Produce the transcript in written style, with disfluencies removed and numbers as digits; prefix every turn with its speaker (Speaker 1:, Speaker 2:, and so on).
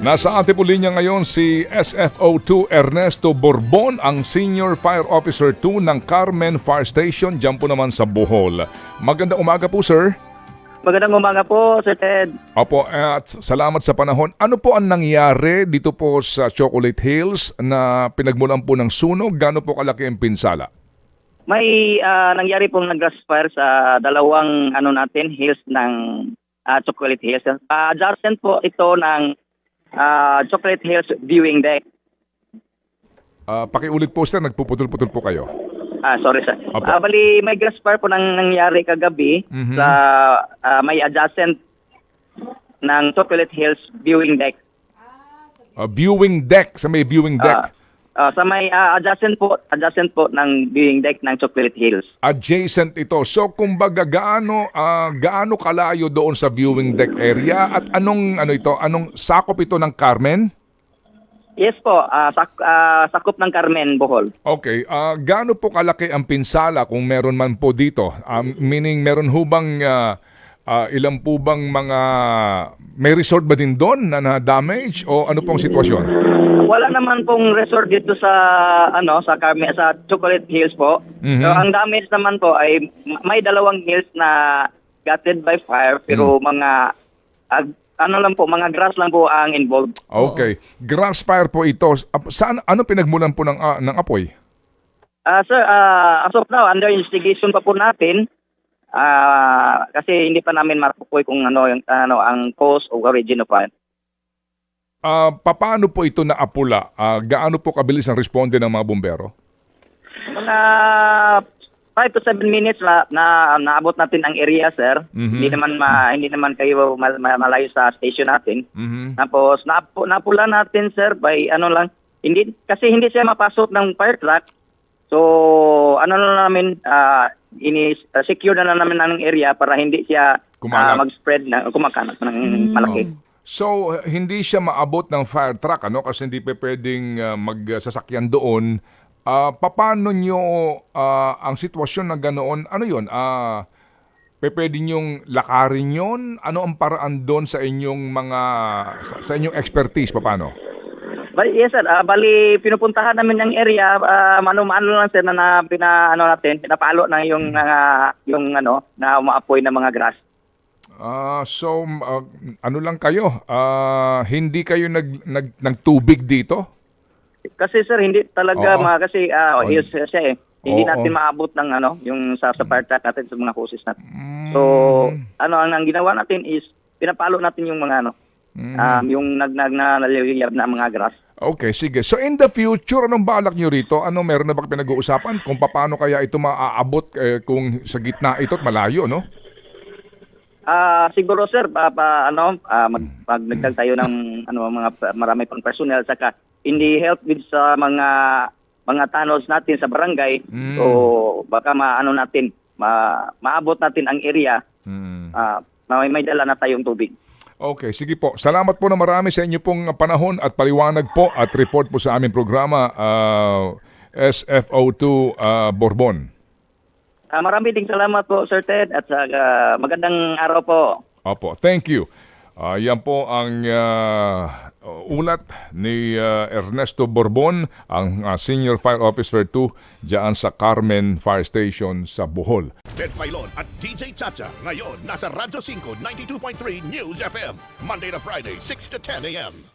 Speaker 1: Nasa ating po linya ngayon si SFO2 Ernesto Borbon, ang Senior Fire Officer 2 ng Carmen Fire Station, dyan po naman sa Bohol. Magandang umaga po, sir.
Speaker 2: Magandang umaga po, Sir Ted.
Speaker 1: Opo, at salamat sa panahon. Ano po ang nangyari dito po sa Chocolate Hills na pinagmulan po ng sunog? Gaano po kalaki ang pinsala?
Speaker 2: May nangyari pong nag-grass fire sa dalawang hills ng Chocolate Hills. Adjacent po ito ng Chocolate Hills viewing deck.
Speaker 1: Pakiulit po, sir. Nagpuputol-putol po kayo.
Speaker 2: Sorry, sir.
Speaker 1: Opo.
Speaker 2: Bali, may grass fire po nang nangyari kagabi sa may adjacent ng Chocolate Hills viewing deck.
Speaker 1: Viewing deck, sa may viewing deck.
Speaker 2: Sa may adjacent po ng viewing deck ng Chocolate Hills.
Speaker 1: Adjacent ito. So kumbaga gaano kalayo doon sa viewing deck area at anong sakop ito ng Carmen?
Speaker 2: Yes po, sakop ng Carmen, Bohol.
Speaker 1: Okay, gaano po kalaki ang pinsala kung meron man po dito? Meaning meron ho bang ilan po bang may resort ba din doon na na-damage o ano pong sitwasyon?
Speaker 2: Wala naman pong resort dito sa Carmen, sa Chocolate Hills po. So ang damage naman po ay may dalawang hills na gutted by fire pero mga mga grass lang po ang involved.
Speaker 1: Okay. Grass fire po ito. Saan pinagmulan po ng apoy?
Speaker 2: Sir, as of now under investigation pa po natin. Kasi hindi pa namin makukuha kung ang cause o origin of fire.
Speaker 1: Paano po ito naapula? Gaano po kabilis ang responde ng mga bumbero?
Speaker 2: Mga 5 to 7 minutes na naabot natin ang area, sir. Hindi naman kayo malayo sa station natin. Tapos napula natin, sir, by hindi siya mapasok ng fire truck. So secure na namin ang area para hindi siya mag-spread kumakalat ng malaki.
Speaker 1: So, hindi siya maabot ng fire truck, kasi hindi pa pwedeng magsasakyan doon. Paano nyo ang sitwasyon na ganoon? Ano yun? Pwede nyong lakarin yun? Ano ang paraan doon sa inyong sa inyong expertise? Paano?
Speaker 2: Yes, sir. Bali, pinupuntahan namin yung area. Mano-mano lang, sir, na pinapalo na yung na umaapoy na mga grass.
Speaker 1: So, ano lang kayo? Hindi kayo nagtubig dito?
Speaker 2: Kasi sir, hindi talaga kasi hills siya eh. Hindi natin maabot ng yung sa fire truck natin sa mga hoses natin. So, ang ginawa natin is pinapalo natin yung mga yung naliliyab na mga grass.
Speaker 1: Okay, sige. So in the future, anong balak nyo rito? Meron na ba pinag-uusapan kung paano kaya ito maaabot kung sa gitna ito at malayo, no?
Speaker 2: Siguro sir, magnagdag tayo ng marami pang personnel saka hindi help with sa mga tunnels natin sa barangay. So baka maabot natin ang area. May dala na tayong tubig.
Speaker 1: Okay, sige po. Salamat po na marami sa inyo pong panahon at paliwanag po at report po sa aming programa, SFO2 Borbon.
Speaker 2: Marami ding salamat po, Sir Ted, at magandang araw po.
Speaker 1: Opo, thank you. Yan po ang ulat ni Ernesto Borbon, ang Senior Fire Officer 2 dyan sa Carmen Fire Station sa Bohol.
Speaker 3: Ted Filon at DJ Chacha ngayon nasa Radyo 5 92.3 News FM Monday to Friday 6 to 10 a.m.